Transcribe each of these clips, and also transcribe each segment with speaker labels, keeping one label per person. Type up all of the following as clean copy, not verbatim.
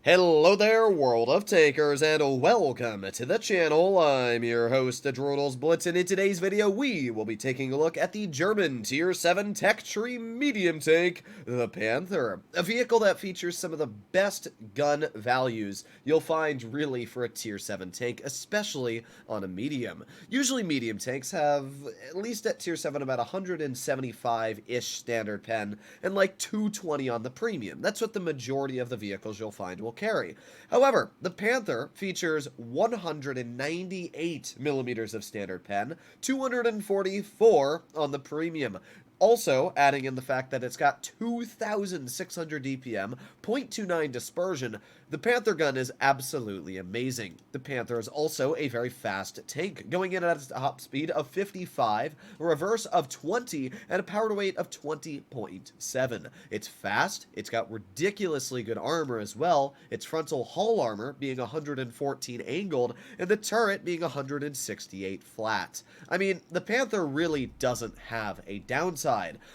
Speaker 1: Hello there, world of takers, and welcome to the channel. I'm your host, Adronals Blitz, and in today's video, we will be taking a look at the German Tier 7 Tech Tree medium tank, the Panther. A vehicle that features some of the best gun values you'll find really for a Tier 7 tank, especially on a medium. Usually medium tanks have, at least at Tier 7, about 175-ish standard pen, and like 220 on the premium. That's what the majority of the vehicles you'll find will carry. However, the Panther features 198 millimeters of standard pen, 244 on the premium. Also, adding in the fact that it's got 2,600 DPM, 0.29 dispersion, the Panther gun is absolutely amazing. The Panther is also a very fast tank, going in at a top speed of 55, a reverse of 20, and a power to weight of 20.7. It's fast, it's got ridiculously good armor as well, its frontal hull armor being 114 angled, and the turret being 168 flat. I mean, the Panther really doesn't have a downside.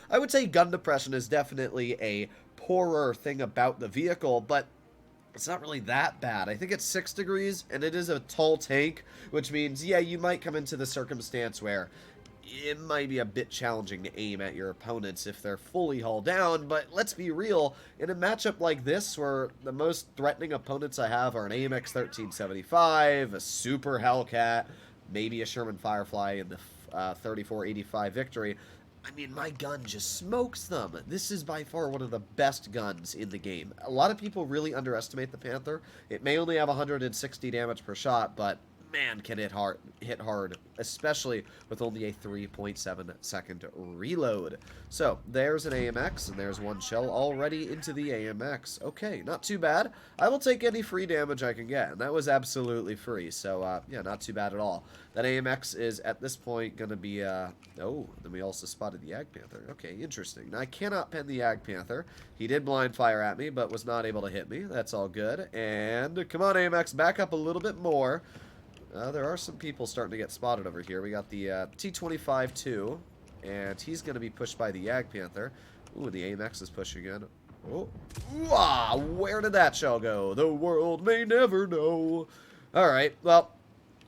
Speaker 1: I would say gun depression is definitely a poorer thing about the vehicle, but it's not really that bad. I think it's 6 degrees, and it is a tall tank, which means, yeah, you might come into the circumstance where it might be a bit challenging to aim at your opponents if they're fully hull down, but let's be real, in a matchup like this, where the most threatening opponents I have are an AMX 1375, a Super Hellcat, maybe a Sherman Firefly in the 3485 Victory, I mean, my gun just smokes them. This is by far one of the best guns in the game. A lot of people really underestimate the Panther. It may only have 160 damage per shot, but man, can it hit hard, especially with only a 3.7 second reload. So, there's an AMX, and there's one shell already into the AMX. Okay, not too bad. I will take any free damage I can get, and that was absolutely free, so, yeah, not too bad at all. That AMX is, at this point, going to be, oh, then we also spotted the Ag Panther. Okay, interesting. Now, I cannot pen the Ag Panther. He did blind fire at me, but was not able to hit me. That's all good. And, come on, AMX, back up a little bit more. There are some people starting to get spotted over here. We got the T-25-2, and he's going to be pushed by the Ag Panther. Ooh, the AMX is pushing in. Oh, ah, where did that shell go? The world may never know. All right, well,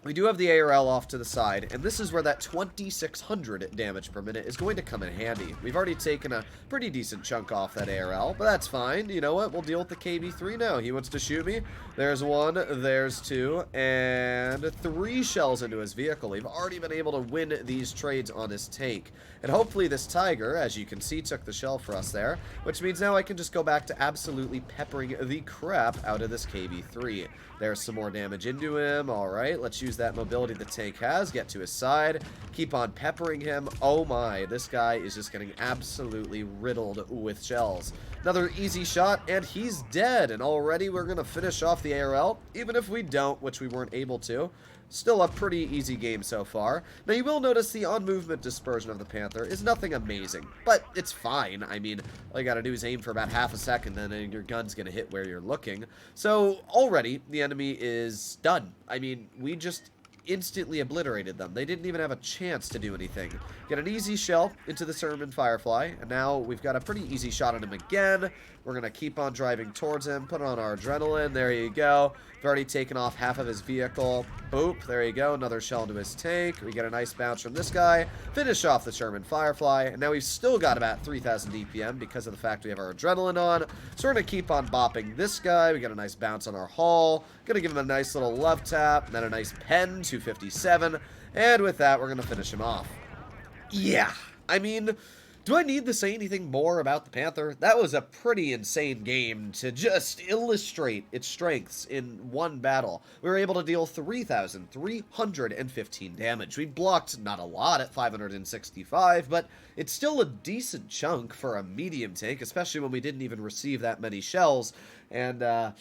Speaker 1: we do have the ARL off to the side, and this is where that 2,600 damage per minute is going to come in handy. We've already taken a pretty decent chunk off that ARL, but that's fine. You know what? We'll deal with the KB3 now. He wants to shoot me. There's one, there's two, and 3 shells into his vehicle. We've already been able to win these trades on his take. And hopefully this Tiger, as you can see, took the shell for us there, which means now I can just go back to absolutely peppering the crap out of this KB3. There's some more damage into him. All right, let's use that mobility the tank has, get to his side, keep on peppering him. Oh my, this guy is just getting absolutely riddled with shells. Another easy shot, and he's dead, and already we're going to finish off the ARL, even if we don't, which we weren't able to. Still a pretty easy game so far. Now, you will notice the on-movement dispersion of the Panther is nothing amazing, but it's fine. I mean, all you gotta do is aim for about half a second, then your gun's gonna hit where you're looking. So, already, the enemy is done. I mean, we just instantly obliterated them. They didn't even have a chance to do anything. Get an easy shell into the Sherman Firefly, and now we've got a pretty easy shot on him again. We're going to keep on driving towards him, put on our adrenaline. There you go. We've already taken off half of his vehicle. Boop, there you go. Another shell into his tank. We get a nice bounce from this guy. Finish off the Sherman Firefly, and now we've still got about 3,000 DPM because of the fact we have our adrenaline on. So we're going to keep on bopping this guy. We get a nice bounce on our hull. Going to give him a nice little love tap, and then a nice pen, 257. And with that, we're going to finish him off. Yeah, I mean, do I need to say anything more about the Panther? That was a pretty insane game to just illustrate its strengths in one battle. We were able to deal 3,315 damage. We blocked not a lot at 565, but it's still a decent chunk for a medium tank, especially when we didn't even receive that many shells. And, yeah,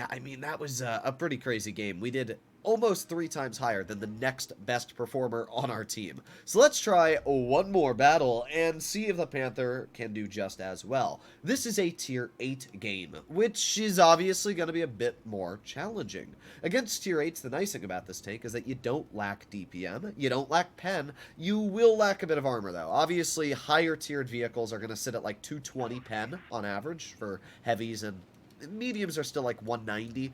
Speaker 1: I mean, that was a pretty crazy game. We did almost 3 times higher than the next best performer on our team. So let's try one more battle and see if the Panther can do just as well. This is a tier 8 game, which is obviously going to be a bit more challenging. Against tier 8s, the nice thing about this tank is that you don't lack DPM, you don't lack pen, you will lack a bit of armor though. Obviously, higher tiered vehicles are going to sit at like 220 pen on average for heavies and mediums are still like 190.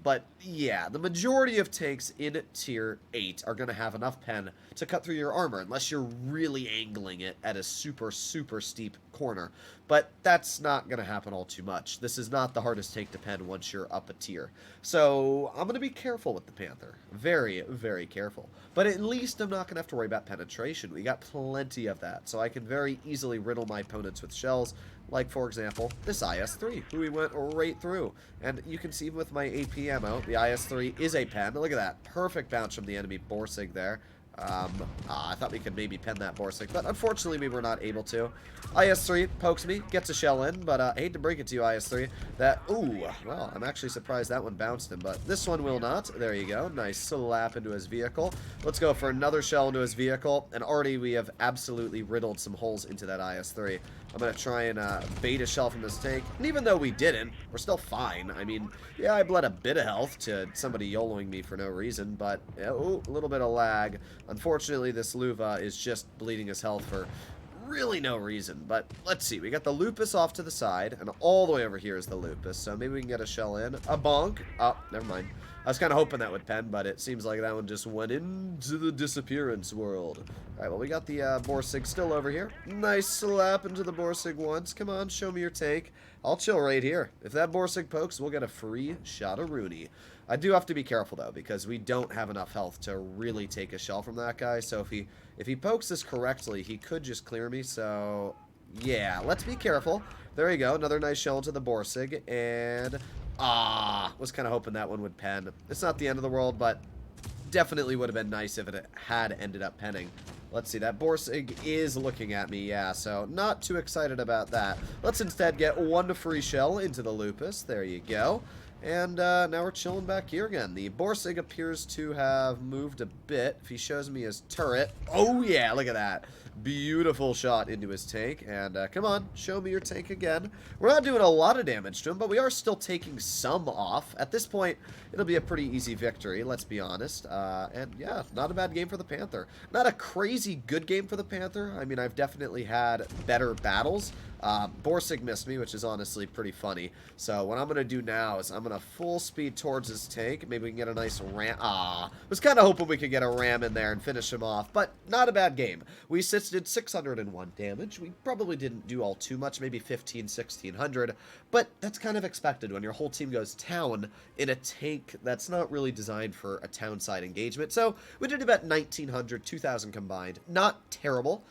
Speaker 1: But yeah, the majority of tanks in tier 8 are going to have enough pen to cut through your armor, unless you're really angling it at a super, super steep corner. But that's not going to happen all too much. This is not the hardest tank to pen once you're up a tier. So I'm going to be careful with the Panther. Very, very careful. But at least I'm not going to have to worry about penetration. We got plenty of that, so I can very easily riddle my opponents with shells. Like, for example, this IS-3, who we went right through. And you can see with my AP ammo, the IS-3 is a pen. Look at that. Perfect bounce from the enemy Borsig there. I thought we could maybe pen that Borsig, but unfortunately we were not able to. IS-3 pokes me, gets a shell in, but I hate to break it to you, IS-3. Ooh, well, I'm actually surprised that one bounced him, but this one will not. There you go. Nice slap into his vehicle. Let's go for another shell into his vehicle, and already we have absolutely riddled some holes into that IS-3. I'm going to try and bait a shell from this tank, and even though we didn't, we're still fine. I mean, yeah, I bled a bit of health to somebody YOLOing me for no reason, but, oh, a little bit of lag. Unfortunately, this Luva is just bleeding his health for really no reason, but let's see. We got the Lupus off to the side, and all the way over here is the Lupus, so maybe we can get a shell in. A bonk. Oh, never mind. I was kind of hoping that would pen, but it seems like that one just went into the disappearance world. Alright, well, we got the Borsig still over here. Nice slap into the Borsig once. Come on, show me your tank. I'll chill right here. If that Borsig pokes, we'll get a free shot of Rooney. I do have to be careful, though, because we don't have enough health to really take a shell from that guy. So if he pokes this correctly, he could just clear me. So, yeah, let's be careful. There you go. Another nice shell into the Borsig. And, was kind of hoping that one would pen. It's not the end of the world, but definitely would have been nice if it had ended up penning. Let's see, that Borsig is looking at me, yeah, so not too excited about that. Let's instead get one free shell into the Lupus. There you go. And now we're chilling back here again. The Borsig appears to have moved a bit. If he shows me his turret. Oh, yeah, look at that. Beautiful shot into his tank. And come on, show me your tank again. We're not doing a lot of damage to him, but we are still taking some off. At this point, it'll be a pretty easy victory, let's be honest. And yeah, not a bad game for the Panther. Not a crazy good game for the Panther. I mean, I've definitely had better battles. Borsig missed me, which is honestly pretty funny. So what I'm going to do now is I'm going to full speed towards his tank. Maybe we can get a nice ram. Was kind of hoping we could get a ram in there and finish him off, but not a bad game. We did 601 damage. We probably didn't do all too much, maybe 1600, but that's kind of expected when your whole team goes town in a tank that's not really designed for a town side engagement. So we did about 1900, 2000 combined. Not terrible.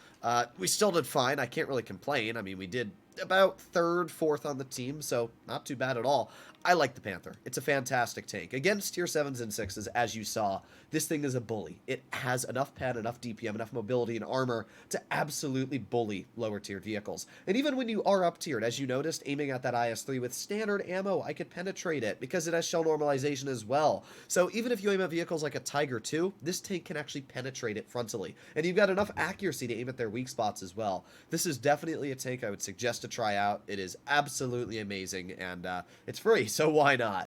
Speaker 1: We still did fine. I can't really complain. I mean, we did about 3rd, 4th on the team, so not too bad at all. I like the Panther. It's a fantastic tank. Against tier 7s and 6s, as you saw, this thing is a bully. It has enough pen, enough DPM, enough mobility and armor to absolutely bully lower tiered vehicles. And even when you are up tiered, as you noticed, aiming at that IS-3 with standard ammo, I could penetrate it because it has shell normalization as well. So even if you aim at vehicles like a Tiger II, this tank can actually penetrate it frontally. And you've got enough accuracy to aim at their weak spots as well. This is definitely a tank I would suggest to try out. It is absolutely amazing, and it's free, so why not?